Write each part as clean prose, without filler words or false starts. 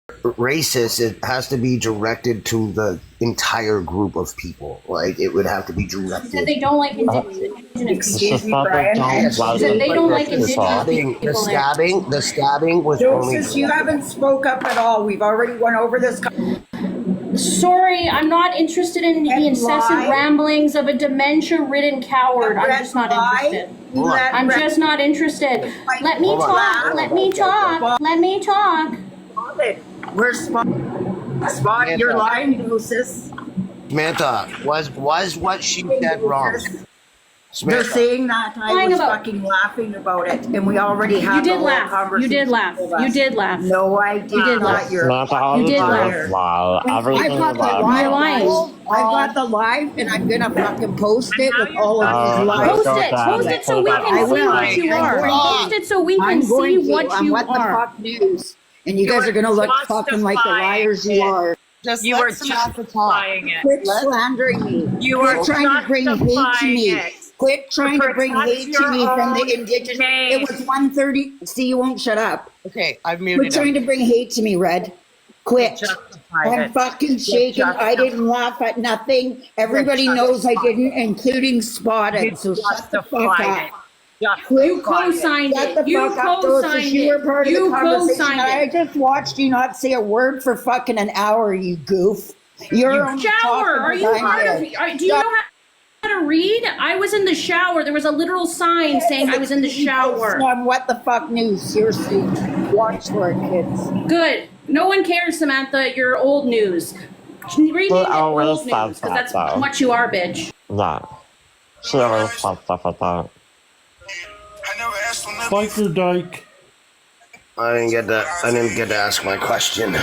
racist, it has to be directed to the entire group of people. Like it would have to be That directed. they don't like indigenous Excuse me, people. Brian. That they don't like The indigenous stabbing, people. the stabbing was only. Joseph, you haven't spoke up at all. We've already went over this. Sorry, I'm not interested in the And incessant lie. ramblings of a demetia-ridden coward. I'm just not interested. Hold on. I'm just not interested. Let me Hold on. talk. Let me talk. Let me talk. We're Spot. You're lying, Joseph. Samantha, was what she said wrong? They're Samantha, saying that I Lying was about- fucking laughing about it, and we already had You the did whole laugh. conversation. You did laugh. with us. You did laugh. No, I did You did not. laugh. You're Not all You you did do laugh. is lie. I've Everything got you the love. live. You're lying. I've got the live, and I'm gonna fucking post it with all of Oh, these lives. Post Go it. down. Post it so we I can see will. what you I'm are. going Post to. it so we can I'm see going to. what on you What the are. Fuck News, and you guys are gonna look fucking like the liars you are. Just You let are Samantha talk. justifying it. Quit slandering me. You Quit are trying to bring hate to justifying me. it. Quit trying to bring protect hate to your me from the own indigenous. name. It was 1:30. See, you won't shut up. Okay, I've Quit muted trying him. to bring hate to me, Red. Quit. Justified I'm it. fucking shaking. I didn't laugh at nothing. Everybody knows I didn't, including You Spotted. So shut the fuck justified up. it. Justified You it. co-signed Shut it. the You fuck up, Joseph. co-signed You were part it. of the You conversation. co-signed I it. just watched you not say a word for fucking an hour, you goof. You're only Shower. talking Are you because I'm part of? here. Do you know how to read? I was in the shower. There was a literal sign saying I was in the shower. On What the Fuck News. Seriously. Watch for it, kids. Good. No one cares, Samantha. You're old news. Rename it always old says news because that, that's though. how much you are, bitch. Yeah. She always says stuff like that. Biker Dyke. I didn't get that. I didn't get to ask my question.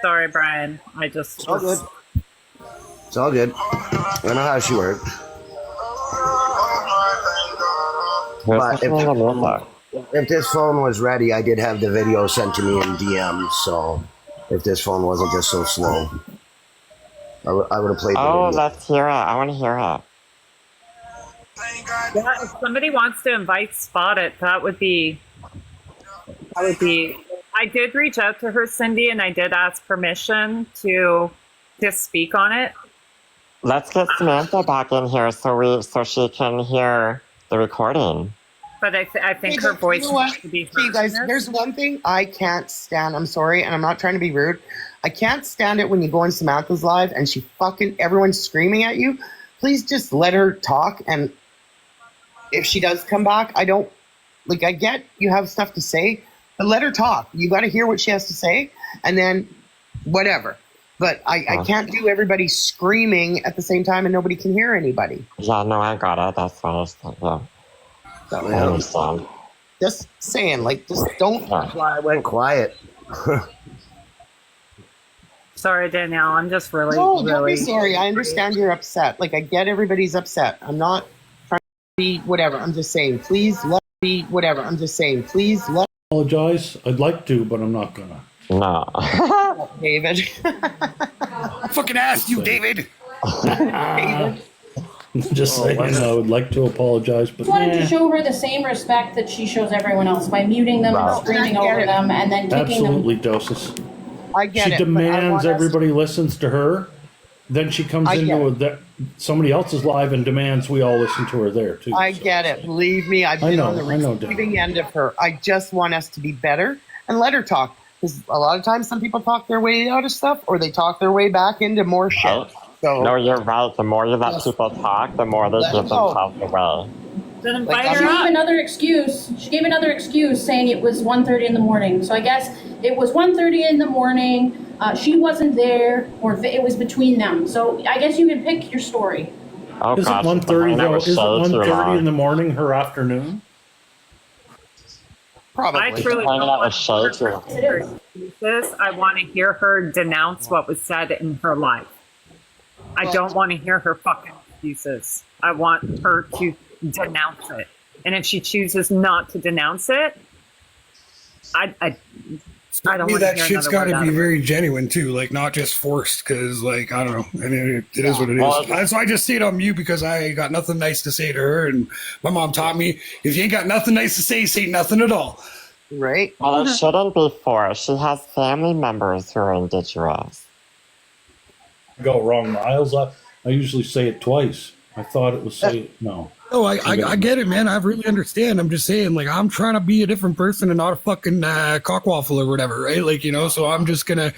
Sorry, Brian. I just. It's all good. It's all good. I know how she works. Who's But listening to music? If this phone was ready, I did have the video sent to me in DMs. So if this phone wasn't just so slow, I would have played the Oh, video. let's hear it. I want to hear it. Yeah, if somebody wants to invite Spotted, that would be. I did reach out to her, Cindy, and I did ask permission to speak on it. Let's get Samantha back in here so she can hear the recording. But I think Hey, her but voice you know what? needs to be Hey, heard. guys, there's one thing I can't stand. I'm sorry, and I'm not trying to be rude. I can't stand it when you go on Samantha's live and she fucking everyone's screaming at you. Please just let her talk. And if she does come back, I don't like. I get you have stuff to say, but let her talk. You got to hear what she has to say, and then whatever. But I can't do everybody screaming at the same time and nobody can hear anybody. Yeah, no, I got it. That's what I was thinking. Yeah. So, I yeah, understand. Just saying, like, just don't. Yeah. that's why I went quiet. Sorry, Danielle. I'm just really, No, don't really. be sorry. I understand you're upset. Like, I get everybody's upset. I'm not trying to be whatever. I'm just saying, please let me be whatever. I'm just saying, please let Apologize. I'd like to, but I'm not gonna. No. David. I fucking asked you, David. Just saying, I would like to apologize, but I wanted to show her the same respect that she shows everyone else by muting them Wow. and screaming I get over it. them and then kicking them. absolutely doses. I get She it. but I demands want us- everybody listens to her. Then she comes I get into somebody else's live and demands we all listen to her there too. I So, get it. Believe me, I've I been know, on the I know, Dan. receiving end of her. I just want us to be better and let her talk. Because a lot of times some people talk their way out of stuff or they talk their way back into more shit. Right. So No, you're right. The more you let Yes. people talk, the more they Let give them go. themselves away. Then invite Like, She her gave up. another excuse. She gave another excuse saying it was 1:30 in the morning. So I guess it was 1:30 in the morning. She wasn't there, or it was between them. So I guess you can pick your story. Oh, Is it gosh. 1:30 that though? was Is it so too 1:30 long. in the morning her afternoon? probably. I truly Hanging don't out want with to hear Shay, her too. excuses. I want to hear her denounce what was said in her life. I don't want to hear her fucking excuses. I want her to denounce it. And if she chooses not to denounce it, I don't want to That hear shit's another got word to out be of her. very genuine too, like not just forced. Because, like, I don't know. I mean, it is what it Well, is. So I just stayed on mute because I got nothing nice to say to her, and my mom taught me if you ain't got nothing nice to say nothing at all. Right? Well, it shouldn't be 4. She has family members who are indigenous. Go wrong, Miles. I usually say it twice. I thought it was say no. Oh, I get it, man. I really understand. I'm just saying, like, I'm trying to be a different person and not a fucking cockwaffle or whatever, right? Like, you know, so I'm just gonna,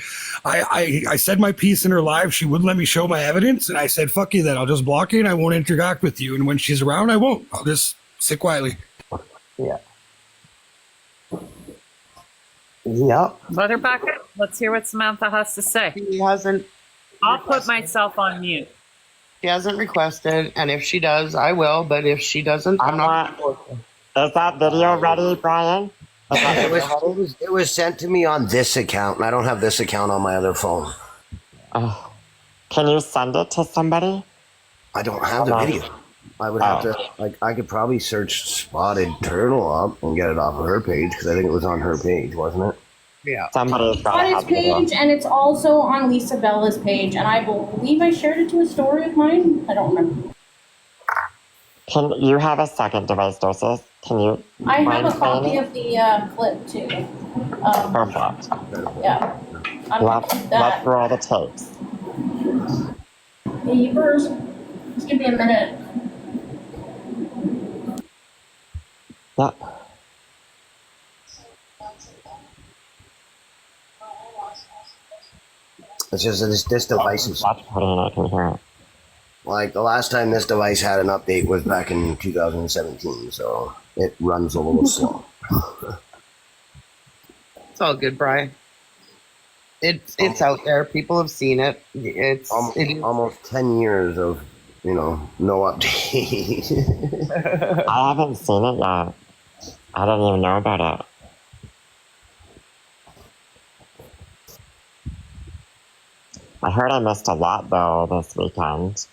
I said my piece in her live. She wouldn't let me show my evidence. And I said, fuck you then. I'll just block you and I won't interact with you. And when she's around, I won't. I'll just sit quietly. Yeah. Yep. Let her back up. Let's hear what Samantha has to say. She hasn't. I'll put myself on mute. She hasn't requested, and if she does, I will. But if she doesn't, I'm not. Is that video ready, Brian? Is that It video ready? it was sent to me on this account, and I don't have this account on my other phone. Oh. Can you send it to somebody? I don't have the video. I would have to, like, I could probably search Spotted Turtle up and get it off of her page, because I think it was on her page, wasn't it? Yeah. Somebody's got On to his have the video. page, and it's also on Lisa Bella's page, and I believe I shared it to a story of mine. I don't remember. Can you have a second device, Dosis? Can you? I have mind a copy saying of the clip too. Perfect. Yeah. Let's That roll the tapes. Beavers. Just give me a minute. Yeah. It's just that this device is, Watch put in, I can hear it. like, the last time this device had an update was back in 2017, so it runs a little slow. It's all good, Brian. It's out there. People have seen it. It's Almost 10 years of, you know, no update. I haven't seen it yet. I don't even know about it. I heard I missed a lot though this weekend.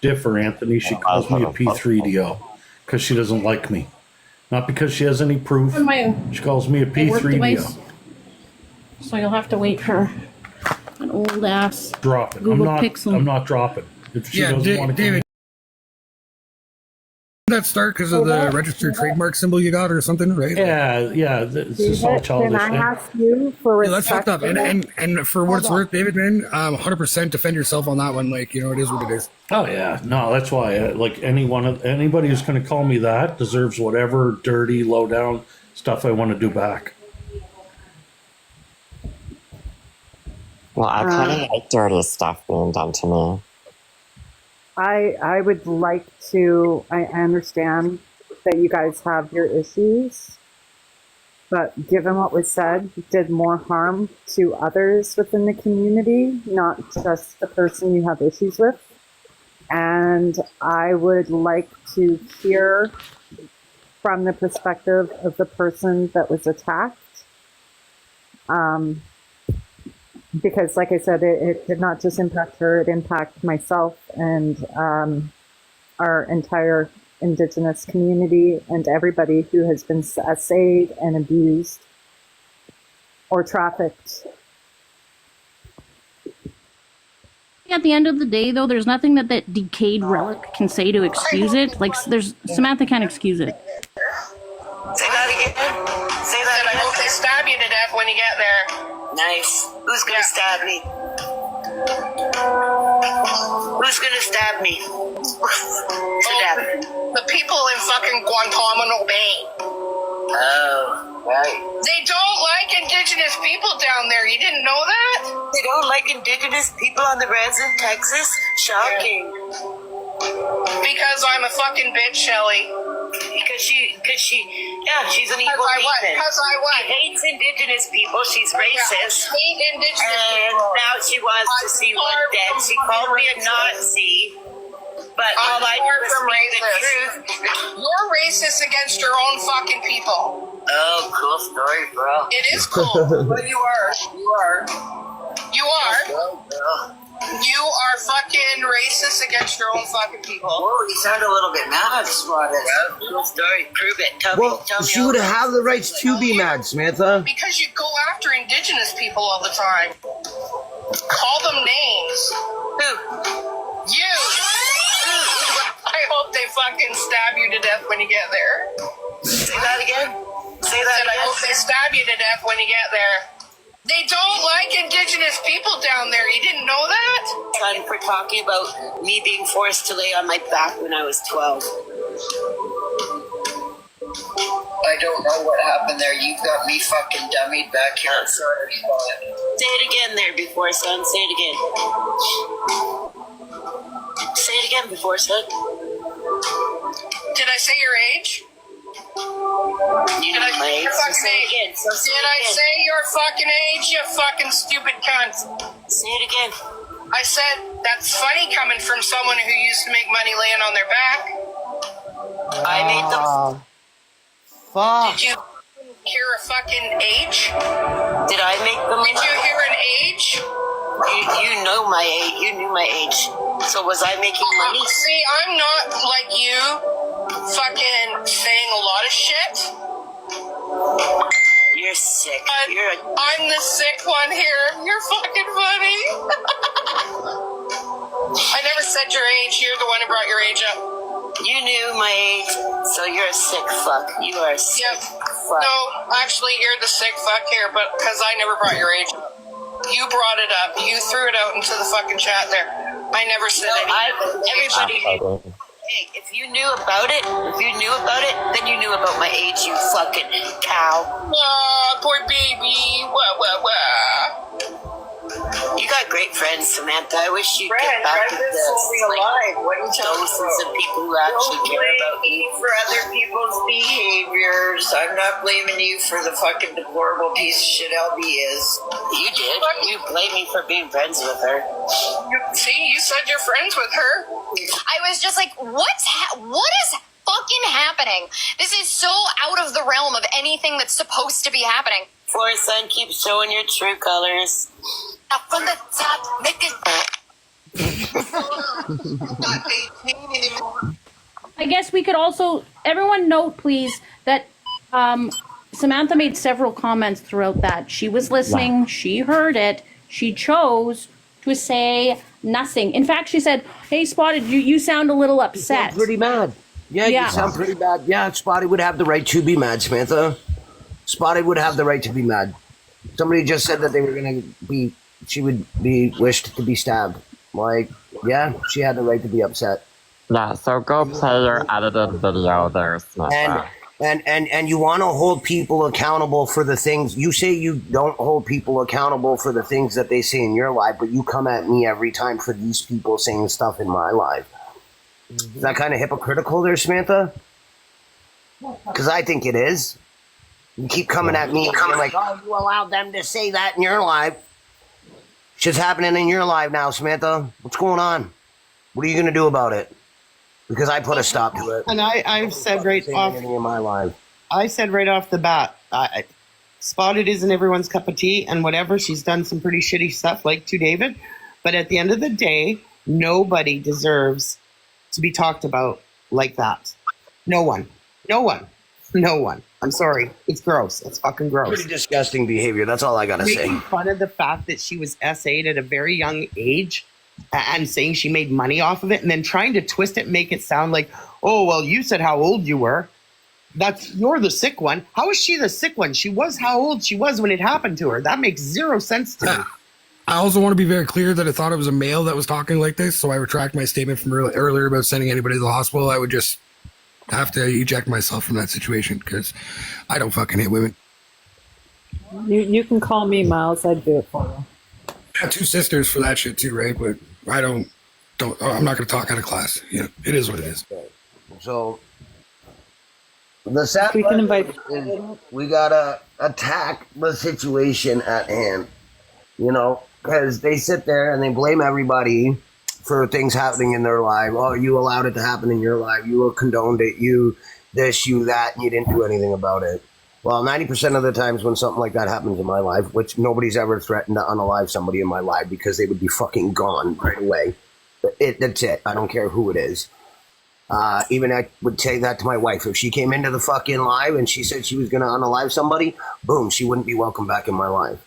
Differ, Anthony. She calls me a P3DO because she doesn't like me. Not because she has any proof. On my She calls me a work device. P3DO. So you'll have to wait for an old ass. Drop it. Google Pixel. I'm not dropping. If she Yeah, doesn't want to David. Did that start because of the registered trademark symbol you got or something, right? Yeah. This is all childish. Can I ask you for Yeah, that's fucked up. respect? And for what it's worth, David, man, 100% defend yourself on that one. Like, you know, it is what it is. Oh yeah, no, that's why. Like anybody who's going to call me that deserves whatever dirty, low down stuff I want to do back. Well, I kind of like dirty stuff being done to me. I would like to, I understand that you guys have your issues, but given what was said, it did more harm to others within the community, not just the person you have issues with. And I would like to hear from the perspective of the person that was attacked. Because like I said, it did not just impact her, it impacted myself and our entire Indigenous community and everybody who has been assayed and abused or trafficked. At the end of the day, though, there's nothing that decayed relic can say to excuse it. Like, Samantha can't excuse it. Say that again. Say that again. I hope they stab you to death when you get there. Nice. Who's gonna stab me? Who's gonna stab me? The people in fucking Guantanamo Bay. Oh, right. They don't like Indigenous people down there. You didn't know that? They don't like Indigenous people on the res in Texas? Shocking. Because I'm a fucking bitch, Shelly. Because she's an evil heathen. Because I what? She hates Indigenous people. She's racist. I hate Indigenous people. And now she wants to see one dead. She called me a Nazi. But all I do is speak the truth. You're racist against your own fucking people. Oh, cool story, bro. It is cool. But you are. You are. You are fucking racist against your own fucking people. Whoa, you sound a little bit mad, Spotted. Cool story. Prove it. Tell me. She would have the rights to be mad, Samantha. Because you go after Indigenous people all the time. Call them names. Who? You. I hope they fucking stab you to death when you get there. Say that again? Say that again? I hope they stab you to death when you get there. They don't like Indigenous people down there. You didn't know that? Son, for talking about me being forced to lay on my back when I was 12. I don't know what happened there. You got me fucking dummied back here. I'm sorry. Say it again there before, son. Say it again. Say it again before, son. Did I say your age? You know my age. Your fucking So say it age. again. So say Did it I again. say your fucking age, you fucking stupid cunt? Say it again. I said, that's funny coming from someone who used to make money laying on their back. I made them. Fuck. Did you hear a fucking age? Did I make them? Did you hear an age? You know my age. You knew my age. So was I making money? See, I'm not like you, fucking saying a lot of shit. You're sick. I'm the sick one here. You're fucking funny. I never said your age. You're the one who brought your age up. You knew my age, so you're a sick fuck. You are a sick fuck. No, actually, you're the sick fuck here, but because I never brought your age up. You brought it up. You threw it out into the fucking chat there. I never said anything. Everybody. Hey, if you knew about it, then you knew about my age, you fucking cow. Oh, poor baby. Wah, wah, wah. You got great friends, Samantha. I wish you'd get back to this. alive. What are you Dozens of people who actually care about you. for other people's behaviors. I'm not blaming you for the fucking deplorable piece of shit LB is. You did. You blame me for being friends with her. See, you said you're friends with her. I was just like, what is fucking happening? This is so out of the realm of anything that's supposed to be happening. Forest Sun, keep showing your true colors. Up from the top, make it. I guess we could also, everyone note please that Samantha made several comments throughout that. She was listening, she heard it, she chose to say nothing. In fact, she said, hey Spotted, you sound a little upset. You sound pretty mad. Yeah, you sound pretty bad. Yeah, Spotty would have the right to be mad, Samantha. Spotty would have the right to be mad. Somebody just said that they were going to be, she would be wished to be stabbed. Like, yeah, she had the right to be upset. Yeah, so go play your edited video there, Samantha. And you want to hold people accountable for the things, you say you don't hold people accountable for the things that they say in your life, but you come at me every time for these people saying stuff in my life. Is that kind of hypocritical there, Samantha? Because I think it is. You keep coming at me and being like, oh, you allowed them to say that in your life. Shit's happening in your life now, Samantha. What's going on? What are you going to do about it? Because I put a stop to it. And I've said right off in my life. I said right off the bat, Spotted isn't everyone's cup of tea, and whatever, she's done some pretty shitty stuff, like to David. But at the end of the day, nobody deserves to be talked about like that. No one. No one. No one. I'm sorry. It's gross. It's fucking gross. Pretty disgusting behavior. That's all I got to say. Making fun of the fact that she was SA'd at a very young age and saying she made money off of it, and then trying to twist it and make it sound like, oh, well, you said how old you were. You're the sick one. How is she the sick one? She was how old she was when it happened to her. That makes zero sense to me. I also want to be very clear that I thought it was a male that was talking like this, so I retract my statement from earlier about sending anybody to the hospital. I would just have to eject myself from that situation because I don't fucking hate women. You can call me Miles. I'd do it for you. I have two sisters for that shit too, right? But I'm not going to talk out of class. You know, it is what it is. So the sad We can invite. is we gotta attack the situation at hand. You know, because they sit there and they blame everybody for things happening in their life. Oh, you allowed it to happen in your life. You condoned it. You this, you that, and you didn't do anything about it. Well, 90% of the times when something like that happens in my life, which nobody's ever threatened to unalive somebody in my life because they would be fucking gone right away. That's it. I don't care who it is. Even I would say that to my wife. If she came into the fucking live and she said she was going to unalive somebody, boom, she wouldn't be welcome back in my life.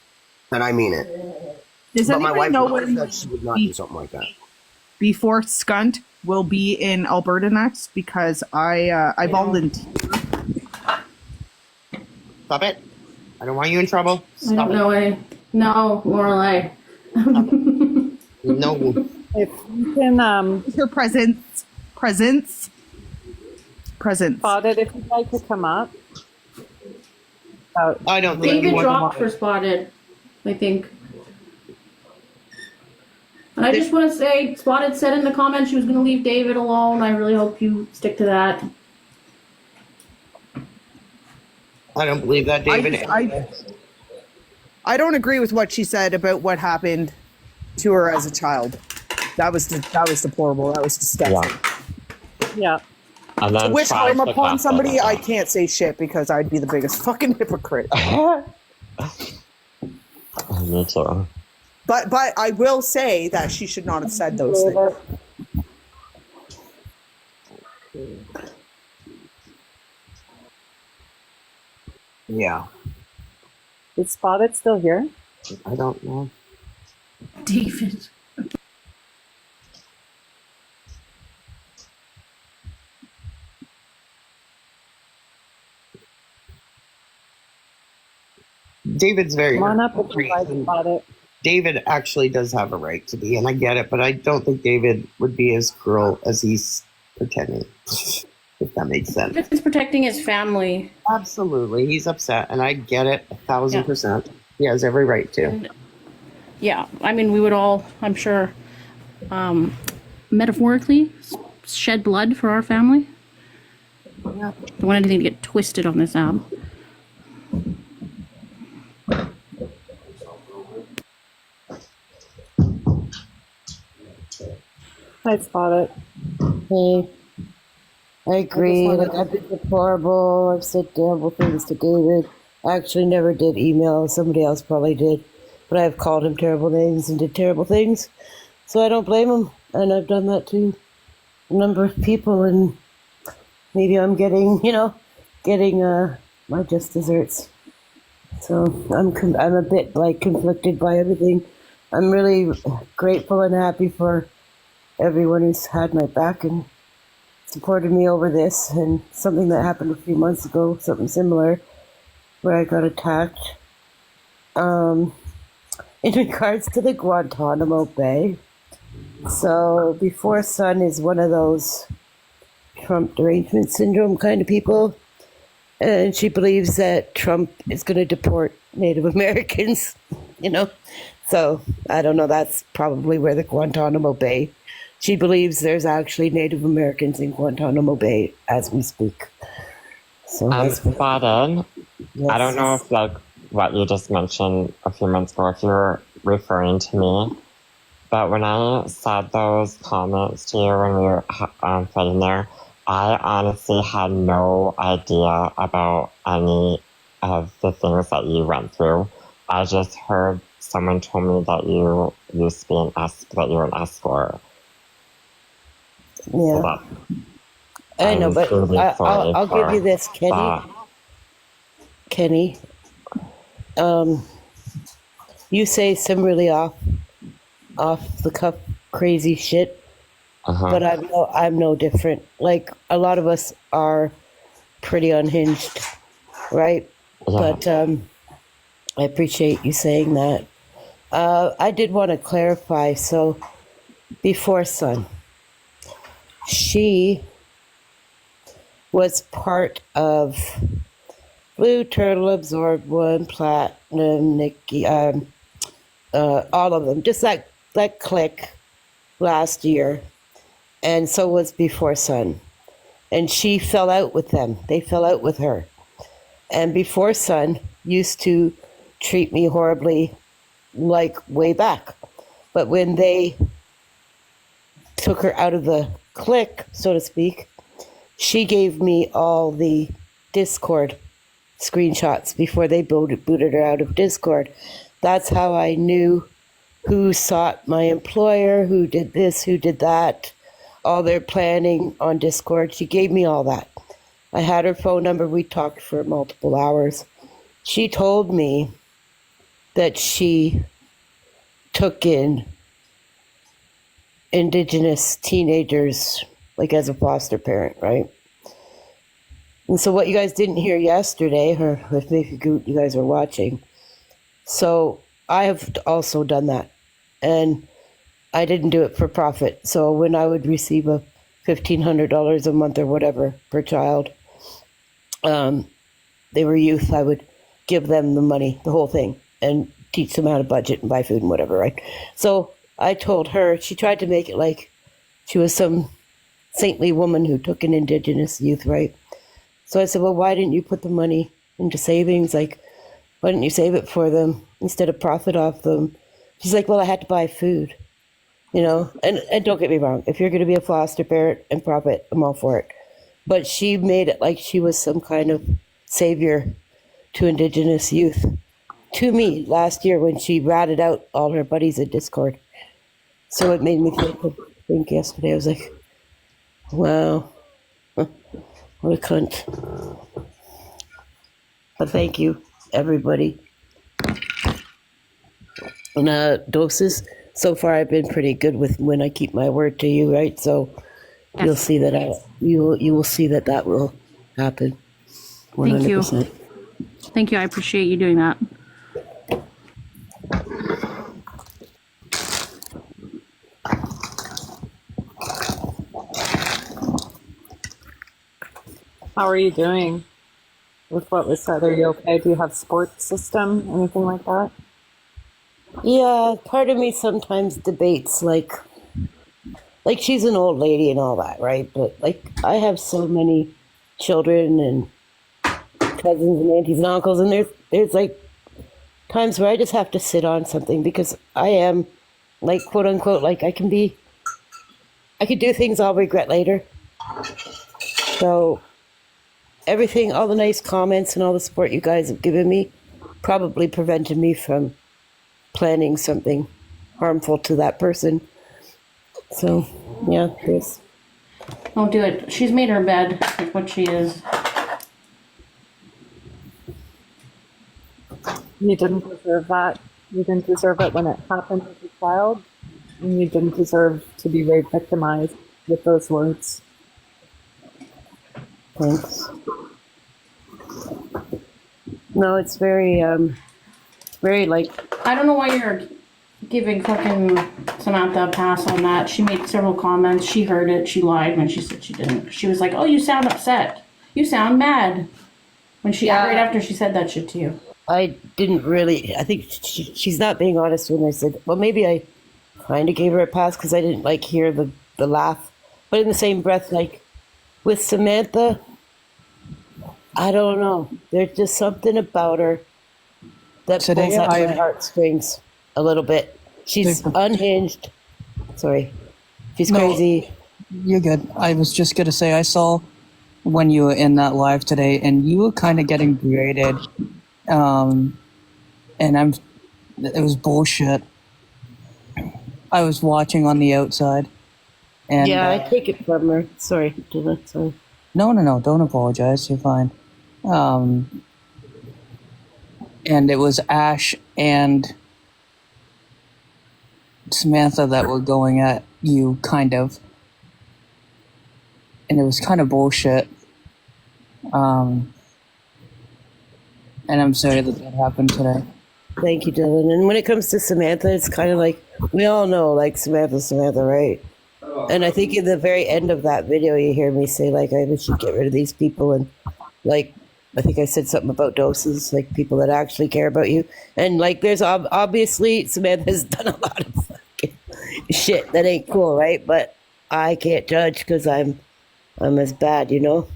And I mean it. Does But my anybody wife know would when that she would not do something like that. before Skunt will be in Alberta next because I volunteer. Stop it. I don't want you in trouble. I don't know. No, Lorelai. No. If you can, Your presence. Spotted, if you'd like to come up. I don't think David dropped for Spotted, I think. And I just want to say, Spotted said in the comments she was going to leave David alone. I really hope you stick to that. I don't believe that, David. I don't agree with what she said about what happened to her as a child. That was deplorable. That was disgusting. Yeah. And then Wish try harm to upon cut somebody, them. I can't say shit because I'd be the biggest fucking hypocrite. Me too. But I will say that she should not have said those things. Yeah. Is Spotted still here? I don't know. David. David's very. Come on up if you like Spotted. David actually does have a right to be, and I get it, but I don't think David would be as cruel as he's pretending. If that makes sense. He's protecting his family. Absolutely. He's upset, and I get it 1,000%. He has every right to. And, yeah, I mean, we would all, I'm sure, metaphorically shed blood for our family. Yeah. Don't want anything to get twisted on this app. Hi, Spotted. Hey, I agree. Like, I've been deplorable. I've said terrible things to David. I actually never did email. Somebody else probably did. But I've called him terrible names and did terrible things. So I don't blame him. And I've done that to a number of people. And maybe I'm getting my just desserts. So I'm a bit like conflicted by everything. I'm really grateful and happy for everyone who's had my back and supported me over this, and something that happened a few months ago, something similar, where I got attacked. In regards to the Guantanamo Bay, so Before Sun is one of those Trump derangement syndrome kind of people, and she believes that Trump is going to deport Native Americans, So I don't know, that's probably where the Guantanamo Bay. She believes there's actually Native Americans in Guantanamo Bay as we speak. So Spotted. Yes. I don't know if what you just mentioned a few months ago, if you're referring to me, but when I said those comments to you when we were fighting there, I honestly had no idea about any of the things that you went through. I just heard someone told me that you used to be that you were an escort. Yeah. So I know, but I'll give you this, Kenny. You say some really off the cuff crazy shit, but I'm no different. Like, a lot of us are pretty unhinged, right? Yeah. But I appreciate you saying that. I did want to clarify. So, Before Sun, she was part of Blue Turtle, Absorb One, Platinum, Nikki, all of them, just that clique last year, and so was Before Sun, and she fell out with them. They fell out with her, and Before Sun used to treat me horribly, like way back, but when they took her out of the clique, so to speak, she gave me all the Discord screenshots before they booted her out of Discord. That's how I knew who sought my employer, who did this, who did that, all their planning on Discord. She gave me all that. I had her phone number. We talked for multiple hours. She told me that she took in Indigenous teenagers, like as a foster parent, right? And so what you guys didn't hear yesterday, or if maybe you guys were watching, so I have also done that. And I didn't do it for profit. So when I would receive a $1,500 a month or whatever per child, they were youth, I would give them the money, the whole thing, and teach them how to budget and buy food and whatever, right? So I told her, she tried to make it like she was some saintly woman who took in Indigenous youth, right? So I said, well, why didn't you put the money into savings? Like, why didn't you save it for them instead of profit off them? She's like, well, I had to buy food, you know? And don't get me wrong, if you're going to be a foster parent and profit, I'm all for it. But she made it like she was some kind of savior to Indigenous youth. To me, last year when she ratted out all her buddies in Discord. So it made me think yesterday, I was like, wow, what a cunt. But thank you, everybody. And doses, so far I've been pretty good with when I keep my word to you, right? So you'll see that you will see that will happen. 100%. Thank you. Thank you. I appreciate you doing that. How are you doing with what was said? Are you okay? Do you have support system, anything like that? Yeah, part of me sometimes debates like she's an old lady and all that, right? But like I have so many children and cousins and aunties and uncles, and there's like times where I just have to sit on something because I am like quote unquote like I could do things I'll regret later. So everything, all the nice comments and all the support you guys have given me probably prevented me from planning something harmful to that person. So, yeah, Chris. Don't do it. She's made her bed with what she is. You didn't deserve that. You didn't deserve it when it happened as a child. And you didn't deserve to be rape victimized with those words. Thanks. No, it's very like... I don't know why you're giving fucking Samantha a pass on that. She made several comments. She heard it. She lied when she said she didn't. She was like, oh, you sound upset. You sound mad. When she, right after she said that shit to you. I didn't really... I think she's not being honest when I said... Well, maybe I kind of gave her a pass because I didn't, like, hear the laugh. But in the same breath, like, with Samantha... I don't know. There's just something about her that pulls at my heartstrings a little bit. She's unhinged. Sorry. She's crazy. You're good. I was just going to say, I saw when you were in that live today, and you were kind of getting berated. And it was bullshit. I was watching on the outside. And, yeah, I take it from her. Sorry. Sorry. No. Don't apologize. You're fine. And it was Ash and Samantha that were going at you, kind of. And it was kind of bullshit. And I'm sorry that happened today. Thank you, Dylan. And when it comes to Samantha, it's kind of like, we all know, like, Samantha, right? And I think in the very end of that video, you hear me say, like, I wish you'd get rid of these people. And, like, I think I said something about doses, like, people that actually care about you. And, like, there's obviously Samantha's done a lot of fucking shit that ain't cool, right? But I can't judge because I'm as bad, you know?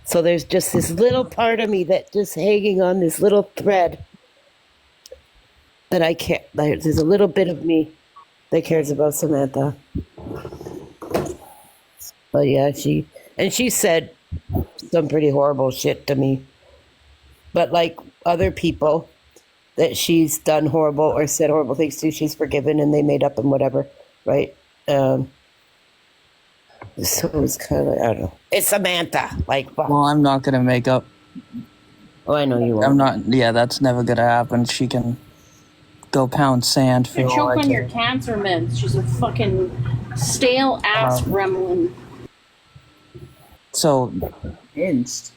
So there's just this little part of me that just hanging on this little thread that I can't, there's a little bit of me that cares about Samantha. But yeah, she said some pretty horrible shit to me. But like other people that she's done horrible or said horrible things to, she's forgiven and they made up and whatever, right? So it's kind of like, I don't know. It's Samantha. Like, well, I'm not going to make up. Oh, I know you won't. I'm not, yeah, that's never going to happen. She can go pound sand for You're all I choking care. your cancer meds. She's a fucking Stale ass gremlin. So, Hinged.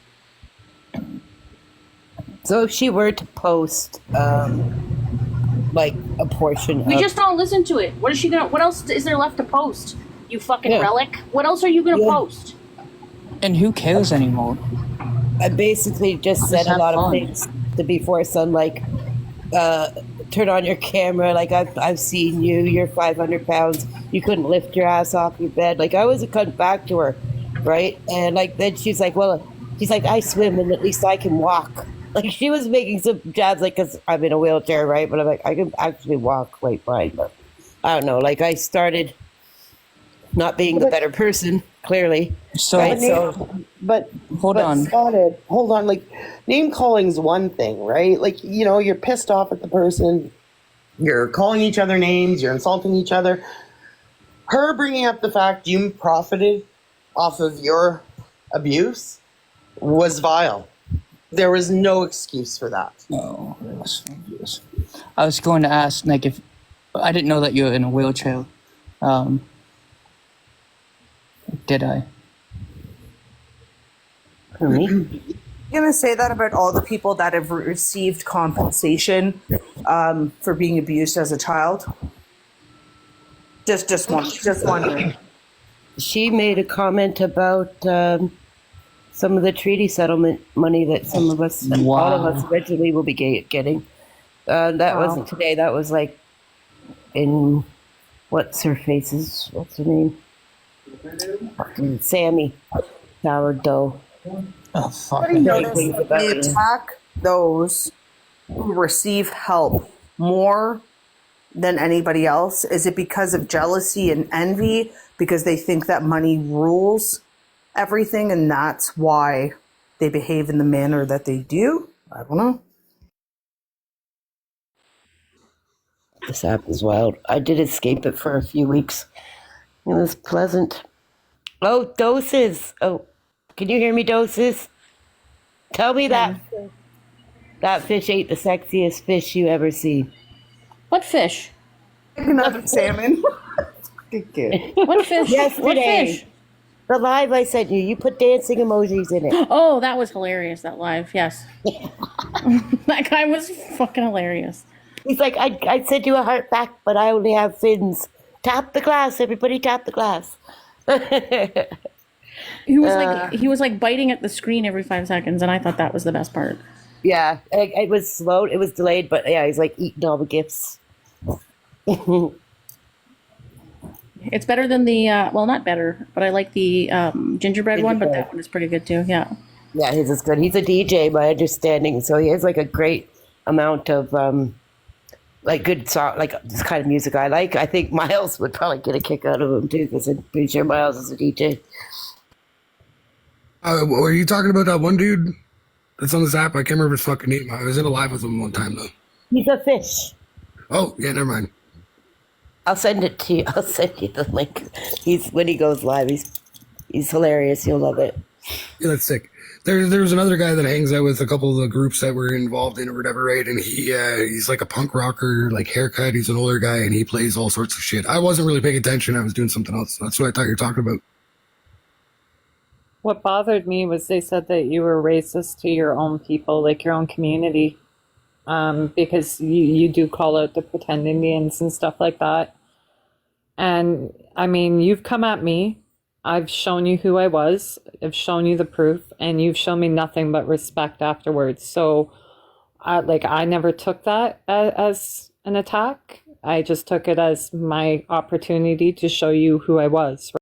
So if she were to post, like a portion We of, just don't listen to it. What is she gonna? What else is there left to post? You fucking Yeah. relic. What else are you gonna post? and who cares anymore? I basically just said a have lot of fun. things to Before Sun, like, turn on your camera. Like I've seen you. You're 500 pounds. You couldn't lift your ass off your bed. Like I was a cut back to her, right? And like then she's like, well, she's like, I swim and at least I can walk. Like she was making some jabs, like, cause I'm in a wheelchair, right? But I'm like, I can actually walk quite fine. But I don't know. Like I started not being the better person, clearly. So, right? So But Hold on. Spotted, hold on. Like name calling's one thing, right? Like you're pissed off at the person, you're calling each other names, you're insulting each other. Her bringing up the fact you profited off of your abuse was vile. There was no excuse for that. Oh, yes. I was going to ask, like, if I didn't know that you were in a wheelchair. Did I? You're gonna say that about all the people that have received compensation for being abused as a child? Just wondering. she made a comment about some of the treaty settlement money that some of us, all of us, eventually will be getting. That wasn't today. That was like in what's her name? Fucking Sammy Sourdough. Oh fuck! Everybody notice they attack those who receive help more than anybody else. Is it because of jealousy and envy? Because they think that money rules everything, and that's why they behave in the manner that they do? I don't know. This app is wild. I did escape it for a few weeks. It was pleasant. Oh, Doses. Oh, can you hear me, Doses? Tell me that fish ate the sexiest fish you ever seen. What fish? Another salmon. What fish? Yesterday. What fish? The live I sent you. You put dancing emojis in it. Oh, that was hilarious. That live, yes. That guy was fucking hilarious. He's like, I sent you a heart back, but I only have fins. Tap the glass, everybody. Tap the glass. He was like biting at the screen every 5 seconds, and I thought that was the best part. Yeah, it was slow. It was delayed, but yeah, he's like eating all the gifts. It's better than the well, not better, but I like the gingerbread one. But that one is pretty good too. Yeah. Yeah, his is good. He's a DJ, my understanding, so he has like a great amount of like good song, like this kind of music I like. I think Miles would probably get a kick out of him too, because I'm pretty sure Miles is a DJ. Were you talking about that one dude that's on this app? I can't remember his fucking name. I was in a live with him one time though. He's a fish. Oh yeah, never mind. I'll send it to you. I'll send you the link. He's when he goes live, he's hilarious. You'll love it. Yeah, that's sick. There's another guy that hangs out with a couple of the groups that we're involved in or whatever, right? And he's like a punk rocker, like haircut. He's an older guy and he plays all sorts of shit. I wasn't really paying attention. I was doing something else. That's what I thought you were talking about. What bothered me was they said that you were racist to your own people, like your own community, because you do call out the pretend Indians and stuff like that. And I mean, you've come at me. I've shown you who I was. I've shown you the proof, and you've shown me nothing but respect afterwards. So, I never took that as an attack. I just took it as my opportunity to show you who I was.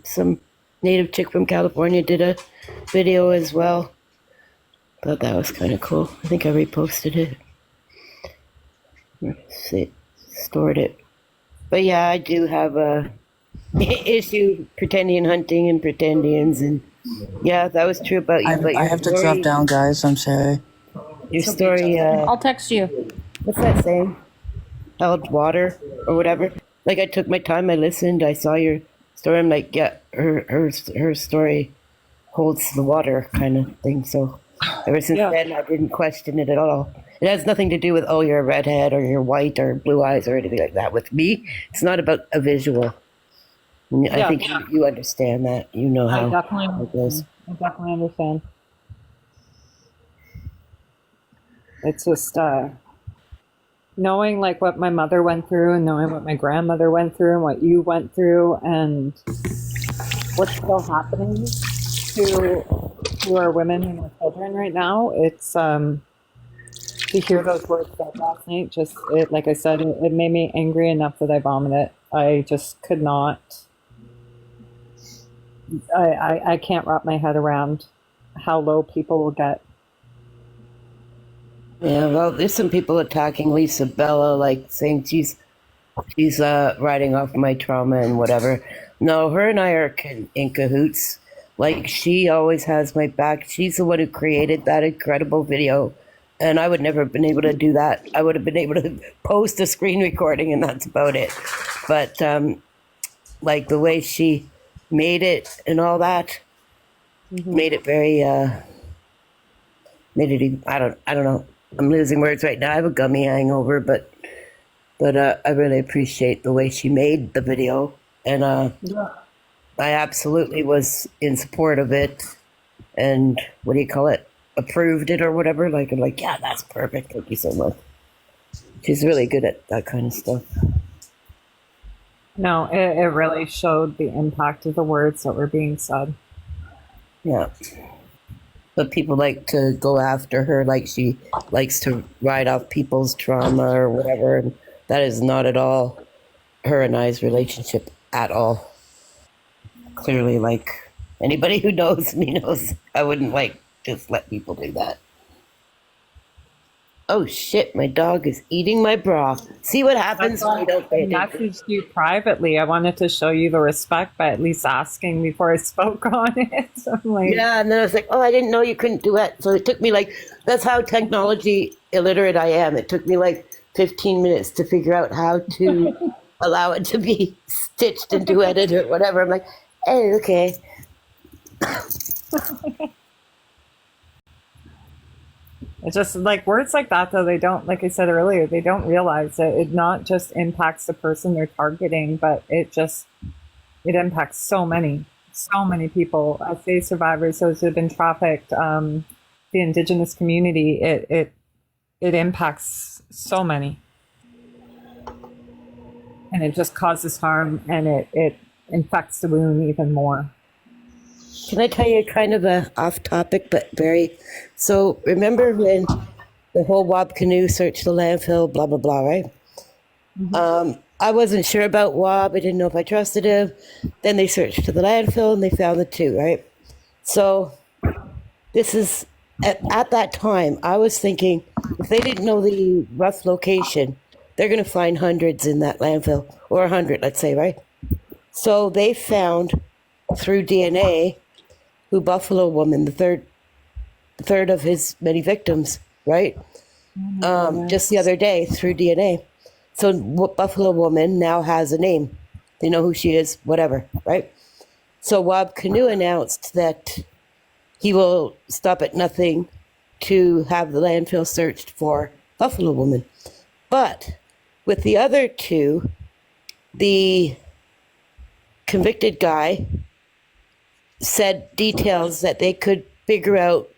Some native chick from California did a video as well. Thought that was kind of cool. I think I reposted it. Stored it. But yeah, I do have a issue pretending hunting and pretendians, and yeah, that was true about you. I have to drop down, guys. I'm sorry. Your story, I'll text you. what's that saying? Held water or whatever. Like I took my time, I listened, I saw your story. I'm like, yeah, her story holds the water kind of thing. So ever since then, I didn't question it at all. It has nothing to do with, oh, you're a redhead or you're white or blue eyes or anything like that. With me, it's not about a visual. I think you understand that. You know how it goes. I definitely understand. It's just knowing like what my mother went through and knowing what my grandmother went through and what you went through and what's still happening to our women and our children right now. It's to hear those words said last night, just it, like I said, it made me angry enough that I vomited. I just could not. I can't wrap my head around how low people will get. Yeah, well, there's some people attacking Lisa Bella, like saying she's riding off my trauma and whatever. No, her and I are in cahoots. Like, she always has my back. She's the one who created that incredible video, and I would never have been able to do that. I would have been able to post a screen recording, and that's about it. But like the way she made it and all that, made it very made it. I don't know. I'm losing words right now. I have a gummy hangover, but I really appreciate the way she made the video, and I absolutely was in support of it, and what do you call it? Approved it or whatever. Like, I'm like, yeah, that's perfect. Thank you so much. She's really good at that kind of stuff. No, it really showed the impact of the words that were being said. Yeah. But people like to go after her, like she likes to ride off people's trauma or whatever. And that is not at all her and I's relationship at all. Clearly, like, anybody who knows me knows I wouldn't, like, just let people do that. Oh shit, my dog is eating my bra. See what happens when you don't pay attention. I messaged you privately. I wanted to show you the respect by at least asking before I spoke on it. So I'm like, yeah, and then I was like, oh, I didn't know you couldn't do it. So it took me like, that's how technology illiterate I am. It took me like 15 minutes to figure out how to allow it to be stitched and duetted or whatever. I'm like, hey, okay. It's just like words like that, though, they don't, like I said earlier, they don't realize that it not just impacts the person they're targeting, but it impacts so many people. SA survivors, those who have been trafficked, the Indigenous community, it impacts so many. And it just causes harm, and it infects the wound even more. Can I tell you kind of a off topic, but very, so remember when the whole Wob Canoe searched the landfill, blah, blah, blah, right? Mm-hmm. I wasn't sure about Wob. I didn't know if I trusted him. Then they searched the landfill and they found the two, right? So this is, at that time, I was thinking, if they didn't know the rough location, they're going to find hundreds in that landfill, or 100, let's say, right? So they found, through DNA, who Buffalo Woman, the third of his many victims, right? Just the other day through DNA. So Buffalo Woman now has a name. They know who she is, whatever, right? So Wob Canoe announced that he will stop at nothing to have the landfill searched for Buffalo Woman. But with the other two, the convicted guy said details that they could figure out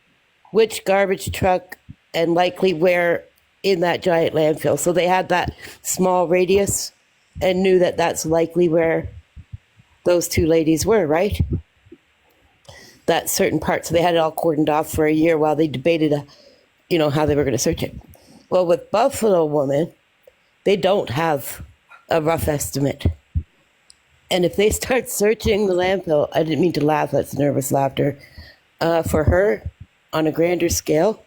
which garbage truck and likely where in that giant landfill. So they had that small radius and knew that that's likely where those two ladies were, right? That certain part. So they had it all cordoned off for a year while they debated, how they were going to search it. Well, with Buffalo Woman, they don't have a rough estimate. And if they start searching the landfill, I didn't mean to laugh, that's nervous laughter, for her on a grander scale,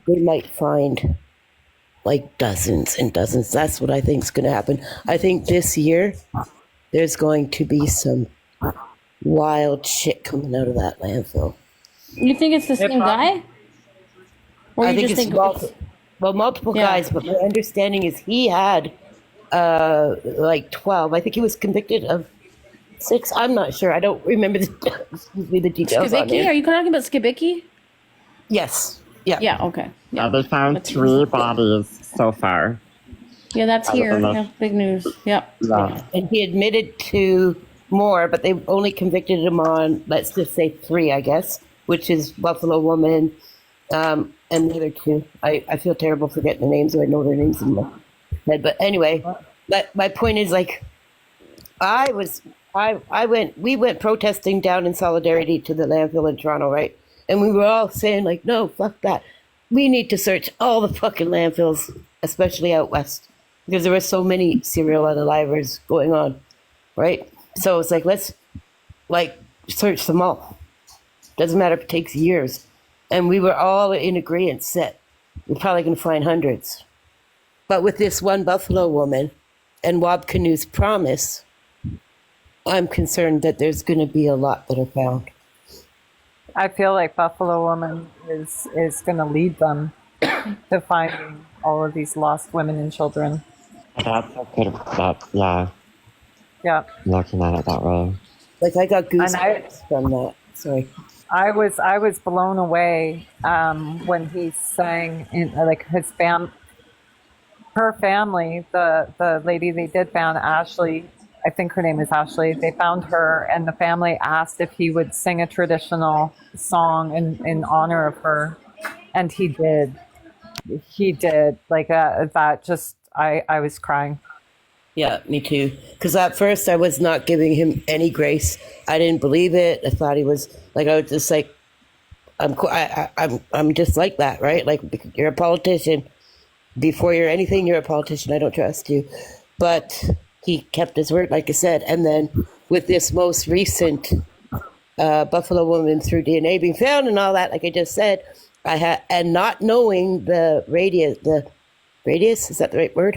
they might find like dozens and dozens. That's what I think is going to happen. I think this year there's going to be some wild shit coming out of that landfill. You think it's the same guy? Or I you think just it's think multiple Yeah. guys, but my understanding is he had like 12. I think he was convicted of 6. I'm not sure. I don't remember the details on Skibicki? Are it. you talking about Skibicki? Yes. Yeah. Yeah. Okay. Yeah. They found 3 bodies so far. Yeah, that's I here. don't know. Yeah, big news. Yep. Yeah. And he admitted to more, but they only convicted him on, let's just say 3, I guess, which is Buffalo Woman and the other 2. I feel terrible forgetting the names, so I know their names in my head. But anyway, my point is, like, we went protesting down in solidarity to the landfill in Toronto, right? And we were all saying, like, no, fuck that. We need to search all the fucking landfills, especially out west, because there were so many serial unalivers going on, right? So it's like, let's, like, search them all. Doesn't matter if it takes years. And we were all in agreement that we're probably going to find hundreds. But with this one Buffalo woman and Wab Canoe's promise, I'm concerned that there's going to be a lot that are found. I feel like Buffalo Woman is going to lead them to finding all of these lost women and children. That's a good, yeah, Yeah. looking at it that way. Like, I got And goosebumps from that. Sorry. I was blown away when he sang in like her family, the lady they did found, Ashley, I think her name is Ashley. They found her, and the family asked if he would sing a traditional song in honor of her, and he did. He did. Like that. Just I was crying. Yeah, me too. Because at first I was not giving him any grace. I didn't believe it. I thought he was like, I was just like, I'm just like that, right? Like, you're a politician. Before you're anything, you're a politician. I don't trust you. But he kept his word, like I said. And then with this most recent Buffalo Woman through DNA being found and all that, like I just said, and not knowing the radius, is that the right word?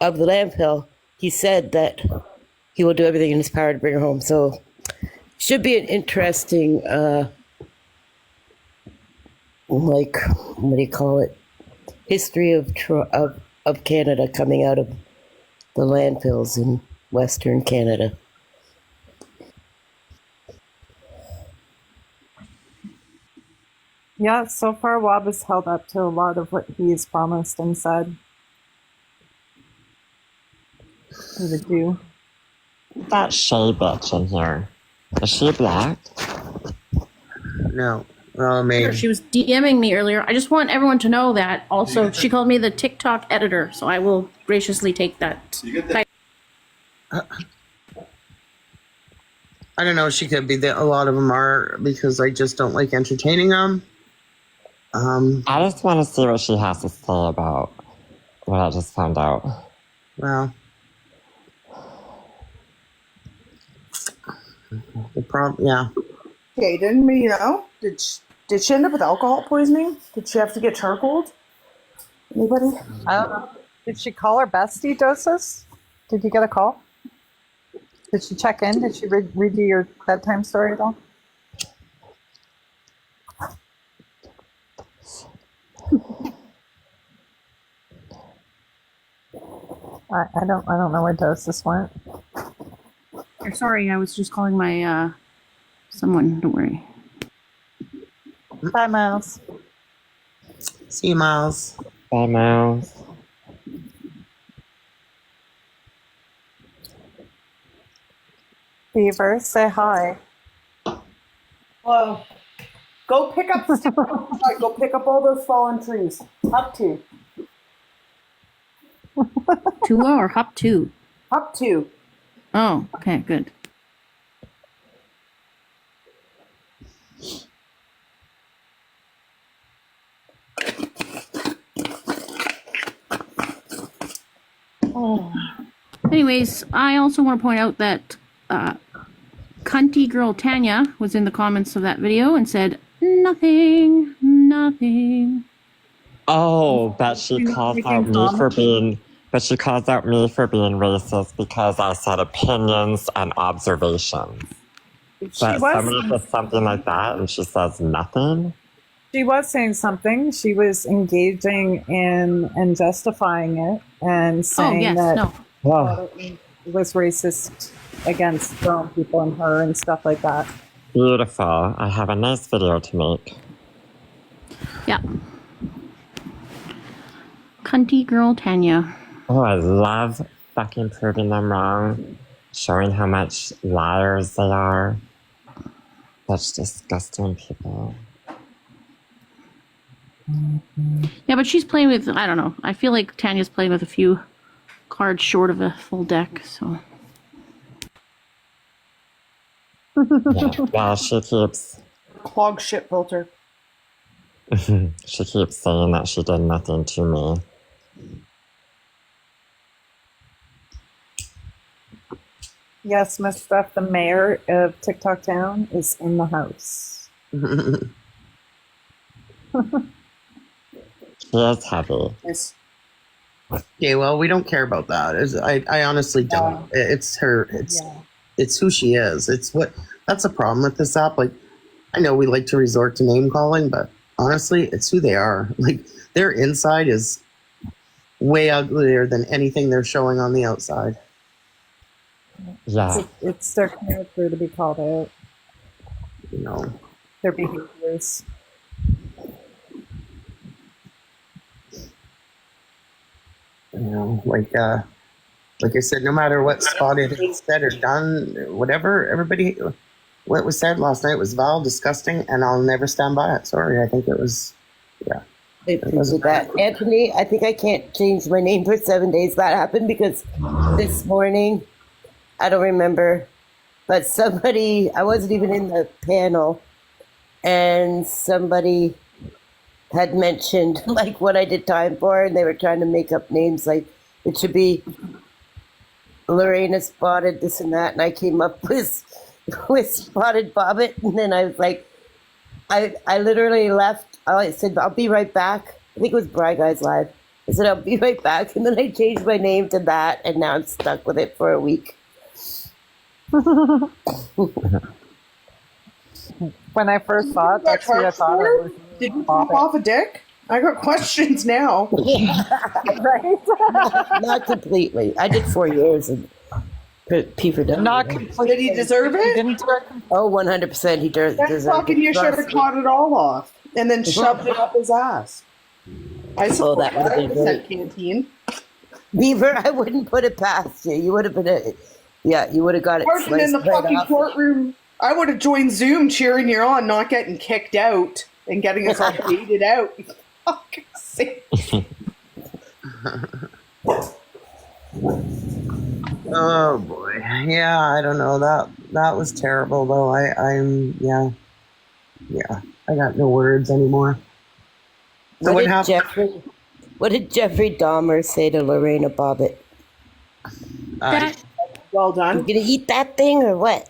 Of the landfill, he said that he will do everything in his power to bring her home. So should be an interesting, like, what do you call it? History of Canada coming out of the landfills in Western Canada. Yeah, so far Wab has held up to a lot of what he's promised and said he would do. That Shay bitch in here. Is she black? No. Oh, man. She was DMing me earlier. I just want everyone to know that. Also, she called me the TikTok editor, so I will graciously take that. I don't know. She could be. A lot of them are, because I just don't like entertaining them. I just want to see what she has to say about what I just found out. Well, the problem, yeah. Okay, didn't we know? Did she end up with alcohol poisoning? Did she have to get charcoaled? Anybody? I don't know. Did she call her bestie doses? Did you get a call? Did she check in? Did she read you your bedtime story at all? I don't know where doses went. Sorry, I was just calling my someone. Don't worry. Bye, Miles. See you, Miles. Bye, Miles. Beaver, say hi. Well, go pick up go pick up all those fallen trees. Up to. Tula or Hop 2? Up to. Oh, okay, good. Oh. Anyways, I also want to point out that cunty girl Tanya was in the comments of that video and said, nothing. Oh, but she calls out me for being racist because I said opinions and observations. But somebody says something like that and she says nothing. She was saying something. She was engaging in and justifying it and saying yes, that no. Wow. it was racist against brown people and her and stuff like that. Beautiful. I have a nice video to make. Yeah. Cunty girl Tanya. Oh, I love fucking proving them wrong, showing how much liars they are. Such disgusting people. Yeah, but she's playing with, I don't know. I feel like Tanya's playing with a few cards short of a full deck, so. Yeah. Well, she keeps Clog shit filter. she keeps saying that she did nothing to me. Yes, Miss Steph, the mayor of TikTok Town, is in the house. She is heavy. Yes. Okay, well, we don't care about that. I honestly don't. It's her. It's who she is. That's a problem with this app. Like, I know we like to resort to name calling, but honestly, it's who they are. Like, their inside is way uglier than anything they're showing on the outside. Yeah. It's their character to be called out. You know. Their behaviors. You know, like I said, no matter what Spotted has said or done, whatever, everybody, what was said last night was vile, disgusting, and I'll never stand by it. Sorry, I think it was, yeah. I appreciate that. Anthony, I think I can't change my name for 7 days. That happened because this morning, I don't remember, but somebody, I wasn't even in the panel, and somebody had mentioned like what I did time for, and they were trying to make up names like it should be Lorena Spotted this and that, and I came up with Spotted Bobbit, and then I was like, I literally left. I said I'll be right back. I think it was Bry Guys Live. I said I'll be right back, and then I changed my name to that, and now I'm stuck with it for a week. When I first saw it, that's what I thought it was. Did you pop off a dick? I got questions now. Right? Not completely. I did 4 years of P for W. Not completely. Did he deserve it? Oh, 100% he deserved That it. fucking you should have Trust me. caught it all off and then shoved it up his ass. I support that would've been great. Canteen. Beaver, I wouldn't put it past you. You would have been you would have got it Working in the sliced right fucking off. courtroom. I would have joined Zoom cheering you on, not getting kicked out and getting us all baited out. Fucking sake. Oh boy, yeah, I don't know, that was terrible though. I'm I got no words anymore. So what happened? What did Jeffrey Dahmer say to Lorena Bobbitt? Well done. You gonna eat that thing or what?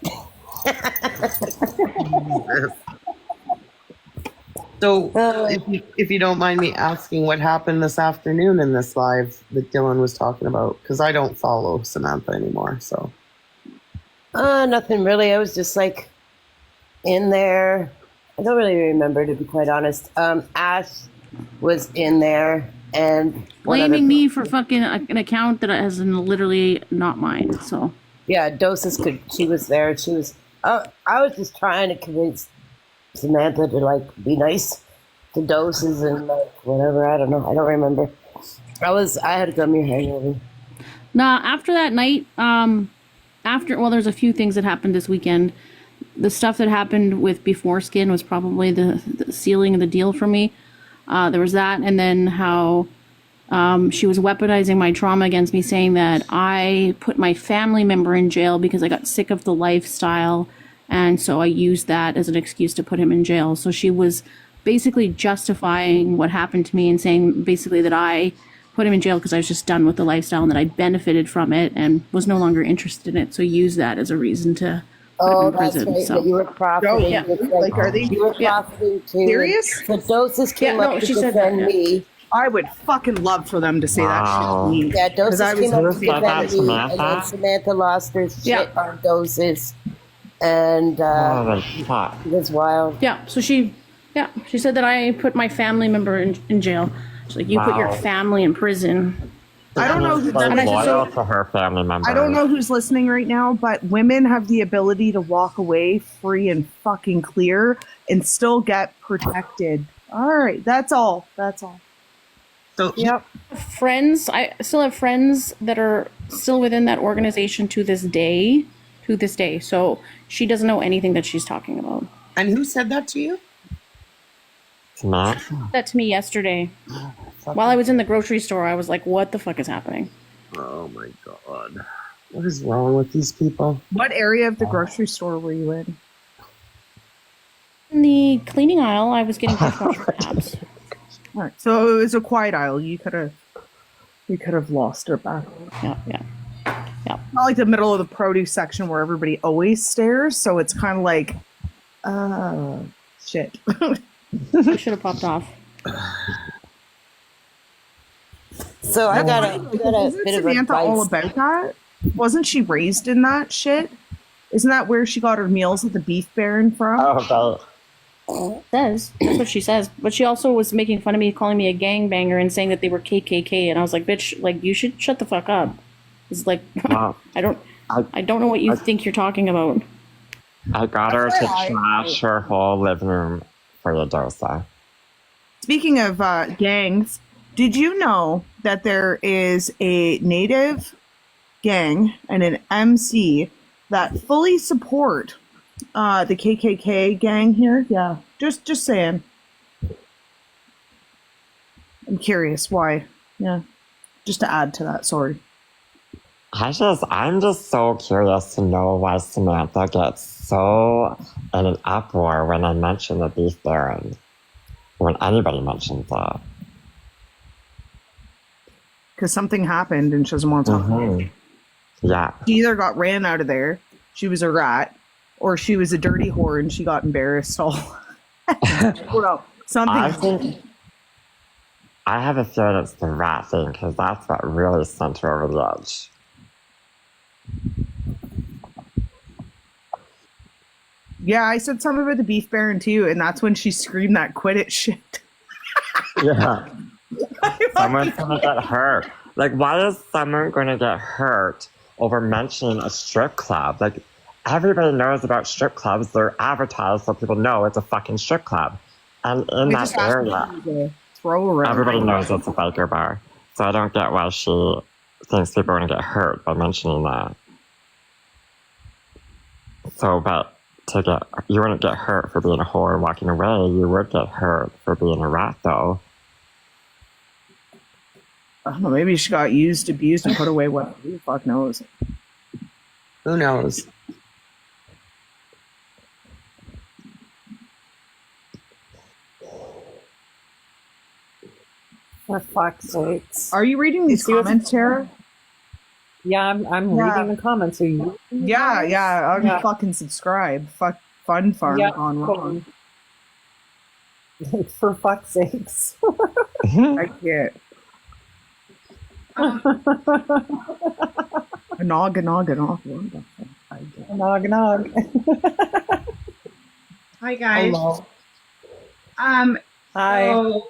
So, if you don't mind me asking, what happened this afternoon in this live that Dylan was talking about? Because I don't follow Samantha anymore. So, Nothing really. I was just like in there. I don't really remember, to be quite honest. Ash was in there and Blaming me for fucking an account that is literally not mine, so. Yeah, Doses she was there. She was. I was just trying to convince Samantha to like be nice to Doses and like whatever. I don't know. I don't remember. I had a gummy hangover. Nah, after that night, there's a few things that happened this weekend. The stuff that happened with Before Skin was probably the sealing of the deal for me. There was that, and then how she was weaponizing my trauma against me, saying that I put my family member in jail because I got sick of the lifestyle, and so I used that as an excuse to put him in jail. So she was basically justifying what happened to me and saying basically that I put him in jail because I was just done with the lifestyle and that I benefited from it and was no longer interested in it. So use that as a reason to put him in prison. Right. So That you were profiting. Yeah. Like, are they You were profiting too. serious? The Doses came up to defend me. I would fucking love for them to say that shit to me. Yeah, Doses I was came up to hoping- defend me, and then Samantha lost her shit on Doses, and it was wild. Yeah, so she Yeah, she said that I put my family member in jail. She's like, you put your Wow. family in prison. I don't know. She's And I said, loyal to her family members. I don't know who's listening right now, but women have the ability to walk away free and fucking clear and still get protected. All right, that's all. That's all. So yep. Friends, I still have friends that are still within that organization to this day. To this day. So she doesn't know anything that she's talking about. And who said that to you? Matt? That to me yesterday. While I was in the grocery store, I was like, what the fuck is happening? Oh my god. What is wrong with these people? What area of the grocery store were you in? In the cleaning aisle, I was getting dishwasher tabs. All right, so it was a quiet aisle. You could have lost her back. Yeah, yeah. Not like the middle of the produce section where everybody always stares. So it's kind of like, shit. I should have popped off. So I got a Isn't bit of Samantha all advice. about that? Wasn't she raised in that shit? Isn't that where she got her meals at the Beef Baron from? That's what she says. But she also was making fun of me, calling me a gangbanger and saying that they were KKK. And I was like, bitch, like, you should shut the fuck up. It's like, I don't know what you think you're talking about. I got her to trash her whole living room for your dosa. Speaking of gangs, did you know that there is a native gang and an MC that fully support the KKK gang here? Yeah, just saying. I'm curious why. Yeah, just to add to that. Sorry. I'm just so curious to know why Samantha gets so in an uproar when I mention the Beef Baron. When anybody mentions that. Because something happened and she doesn't want to talk about it. Yeah. She either got ran out of there, she was a rat, or she was a dirty whore and she got embarrassed all. Something. I have a feeling it's the rat thing because that's what really sent her over the edge. Yeah, I said something about the Beef Baron too, and that's when she screamed that quit it shit. Yeah. Someone's gonna get hurt. Like, why is someone gonna get hurt over mentioning a strip club? Like, everybody knows about strip clubs. They're advertised so people know it's a fucking strip club. And in that area, everybody knows it's a biker bar. So I don't get why she thinks people are gonna get hurt by mentioning that. So, but you wouldn't get hurt for being a whore and walking away. You would get hurt for being a rat, though. I don't know, maybe she got used, abused, and put away. What? Who the fuck knows? Who knows? For fuck's sakes. Are you reading these comments, Tara? Yeah, I'm reading the comments. Are you? Yeah. I'll fucking subscribe. Fuck, fun farm gone wrong. For fuck's sakes. I can't. Nog. Hi guys. Hello. Hi. So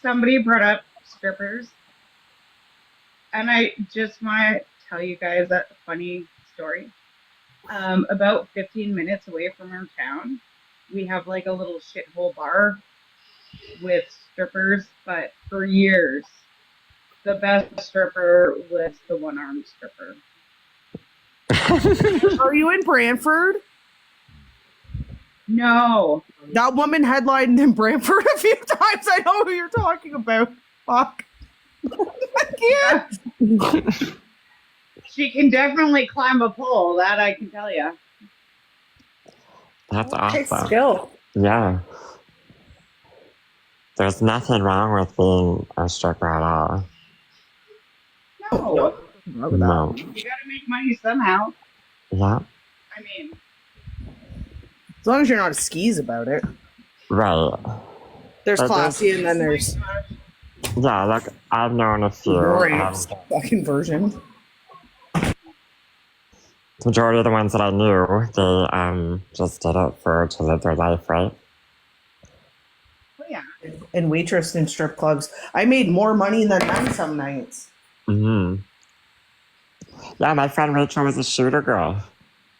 somebody brought up strippers, and I just want to tell you guys a funny story. About 15 minutes away from our town, we have like a little shithole bar with strippers, but for years, the best stripper was the one-armed stripper. Are you in Brantford? No. That woman headlined in Brantford a few times. I know who you're talking about. Fuck. I can't. She can definitely climb a pole, that I can tell you. That's awesome. Skill. Yeah. There's nothing wrong with being a stripper at all. No. No. You gotta make money somehow. Yeah. I mean, as long as you're not a skis about it. Right. There's But classy and then there's Yeah, like, I've known a few. fucking version. The majority of the ones that I knew, they just did it to live their life, right? and waitressed in strip clubs. I made more money than them some nights. Mm-hmm. Yeah, my friend Rachel was a shooter girl.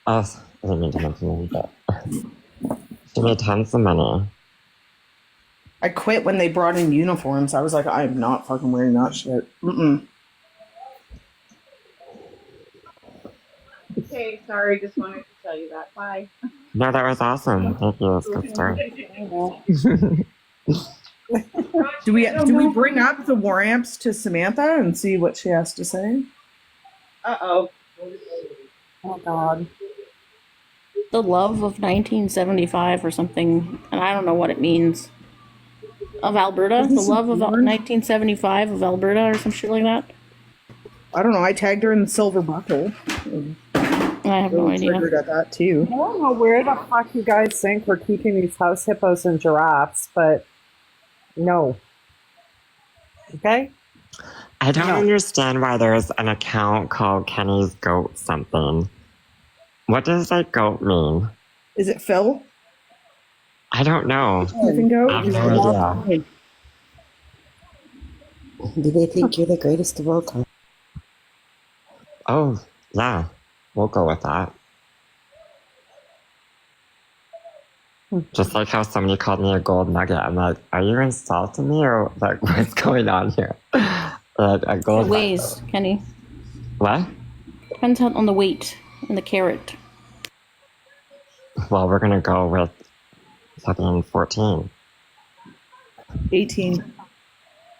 Oh, I didn't mean to mention that, but she made tons of money. I quit when they brought in uniforms. I was like, I'm not fucking wearing that shit. Mm-mm. Okay, sorry, just wanted to tell you that. Bye. No, that was awesome. Thank you. It's a good story. Do we bring up the war amps to Samantha and see what she has to say? Uh-oh. Oh, God. The love of 1975 or something, and I don't know what it means. Of Alberta? The love of 1975 of Alberta or some shit like that? I don't know. I tagged her in the silver buckle. I have no idea. Triggered at that too. I don't know where the fuck you guys think we're keeping these house hippos and giraffes, but no. Okay? I don't understand why there's an account called Kenny's Goat something. What does that goat mean? Is it Phil? I don't know. Sniffing goat? I have no idea. Do they think you're the greatest of all time? Oh, yeah. We'll go with that. Just like how somebody called me a gold nugget. I'm like, are you insulting me or like what's going on here? Like a gold It weighs, Kenny. What? Depends on the weight and the carat. Well, we're gonna go with fucking 14. 18.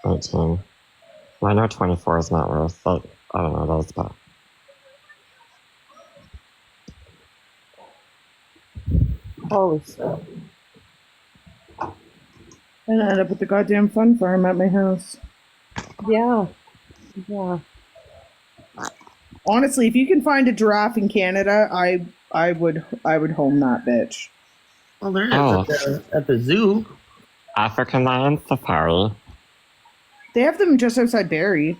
18. Well, I know 24 is not worth like, I don't know, those, but Holy shit. And I end up with the goddamn fun farm at my house. Yeah. Yeah. Honestly, if you can find a giraffe in Canada, I would home that bitch. Well, there Oh. is at the zoo. African lion safari. They have them just outside Barrie.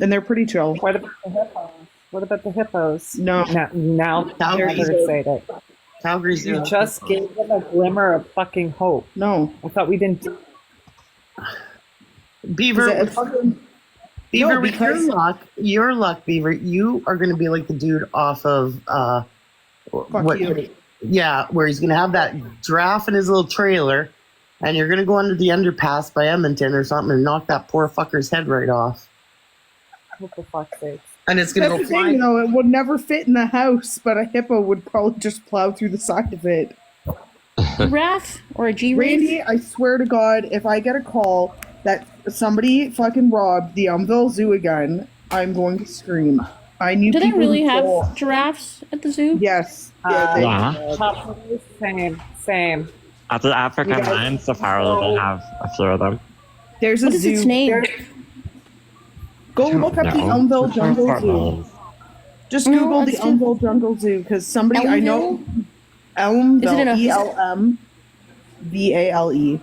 And they're pretty chill. What about the hippos? What about the hippos? No. Now they're Calgary. going to say that. Calgary You Zoo. just gave them a glimmer of fucking hope. No. I thought we didn't do Beaver. Is it a fucking- Beaver, No, with because- your luck, Beaver, you are going to be like the dude off of Fuck you. Yeah, where he's going to have that giraffe in his little trailer, and you're going to go under the underpass by Edmonton or something and knock that poor fucker's head right off. Oh, for fuck's sake. And it's going to That's go the thing, flying. though. It would never fit in the house, but a hippo would probably just plow through the side of it. Giraffe or a G-Wraith? Randy, I swear to God, if I get a call that somebody fucking robbed the Umville Zoo again, I'm going to scream. I knew Do they people really who have stole- giraffes at the zoo? Yes. Yeah, Yeah. Same. At the African You guys- lion safari, they have a few of them. There's a What is zoo. its name? Go look up the No. Umville Jungle Zoo. Just No, Google the it's Umville Jungle Zoo because somebody I know. Elmville. Is it in a- ELMVALE.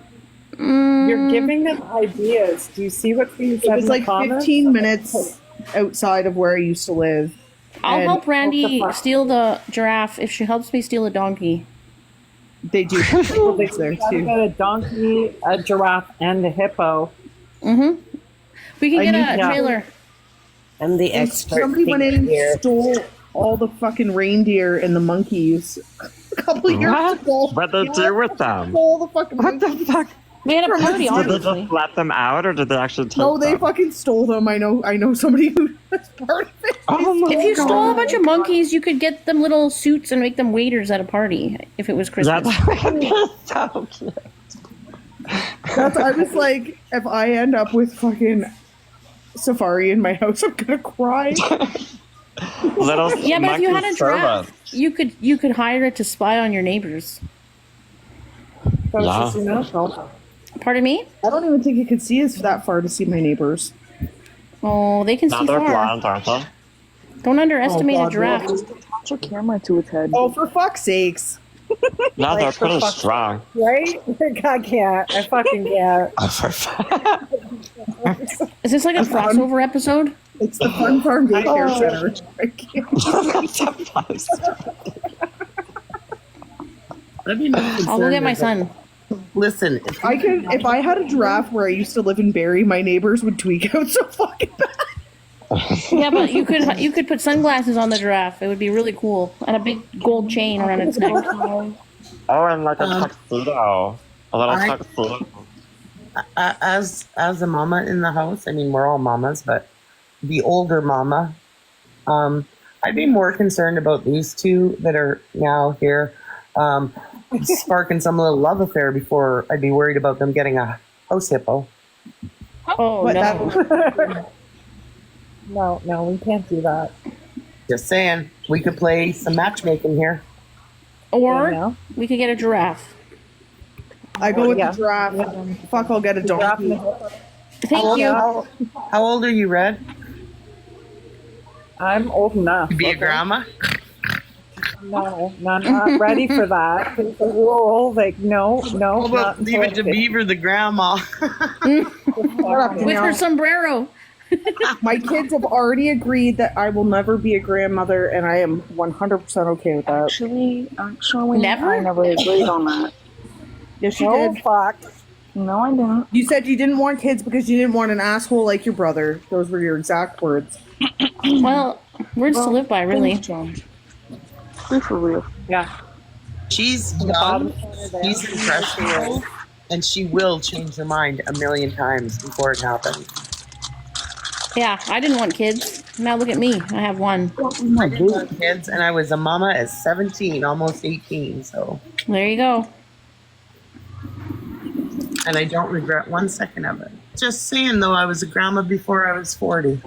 You're giving them ideas. Do you see what's being It said was in the like comments? 15 minutes outside of where I used to live. I'll And help Randy steal the giraffe if she helps me steal a donkey. They do. It's there Gotta too. get a donkey, a giraffe, and a hippo. Mm-hmm. We can I get need- a yeah. trailer. I'm the And expert. somebody went in and here. stole all the fucking reindeer and the monkeys a couple of years What? ago. What'd they do with them? Stole the fucking monkeys. fuck? We had a From party, the zoo. Did they obviously. just let them out or did they actually take No, they them? fucking stole them. I know somebody who was part of it. Oh my If you God. stole a bunch of monkeys, you could get them little suits and make them waiters at a party if it was Christmas. That would be so cute. I was like, if I end up with fucking safari in my house, I'm gonna cry. Little Yeah, but if you had a monkey giraffe, servants. you could hire it to spy on your neighbors. So Yeah. it's just, no. Pardon me? I don't even think you could see us that far to see my neighbors. Oh, they can Now see they're far. blind, aren't they? Don't underestimate Oh, a God, giraffe. Touch your camera to its head. Oh, for fuck's sakes. No, they're Like, for pretty fuck's strong. Right? I can't. I fucking can't. Is this like a crossover episode? It's the Fun Farm Daycare Center. I can't. That'd be nice. I'll go get my son. Listen, If I had a giraffe where I used to live in Barrie, my neighbors would tweak out so fucking bad. Yeah, but you could put sunglasses on the giraffe. It would be really cool, and a big gold chain around its neck. Oh, and like a tuxedo. A little tuxedo. As a mama in the house, I mean, we're all mamas, but the older mama, I'd be more concerned about these two that are now here sparking some little love affair before I'd be worried about them getting a house hippo. Oh, no. No, we can't do that. Just saying, we could play some matchmaking here. Or we could get a giraffe. I go with the giraffe. Fuck, I'll get a donkey. Thank you. How old are you, Red? I'm old enough. To be a grandma? No, I'm not ready for that. Whoa, like, no. How about leave it to Beaver the grandma? With her sombrero. My kids have already agreed that I will never be a grandmother, and I am 100% okay with that. Actually, Never? I never agreed on that. Yes, you did. Fuck. No, I didn't. You said you didn't want kids because you didn't want an asshole like your brother. Those were your exact words. Well, words to live by, really. Be for real. Yeah. She's young, she's impressionable, and she will change her mind a million times before it happens. Yeah, I didn't want kids. Now look at me. I have one. I did want kids, and I was a mama at 17, almost 18, so. There you go. And I don't regret 1 second of it. Just saying, though, I was a grandma before I was 40.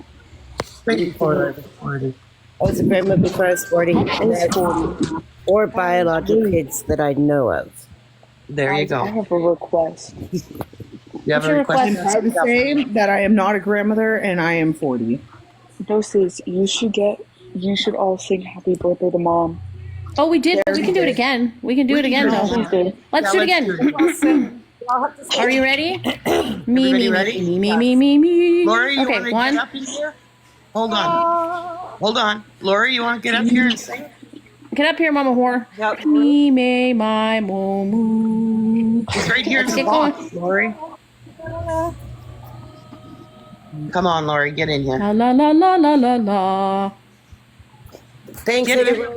Right before I was 40. I was a grandma before I was 40. And I had 40. Or biological kids that I know of. There you go. I have a request. You have a request? I would say that I am not a grandmother and I am 40. Doses, you should all sing happy birthday to mom. Oh, we did. We can do it again. We can do it again, though. Let's do it again. Are you ready? Me. Lori, you Okay, want to one. get up in here? Hold on. Lori, you want to get up here and sing? Get up here, Mama Whore. Me, my, moo. It's right here in Let's the get going. box, Lori. Come on, Lori, get in here. La la la la la la. Thanks, everyone.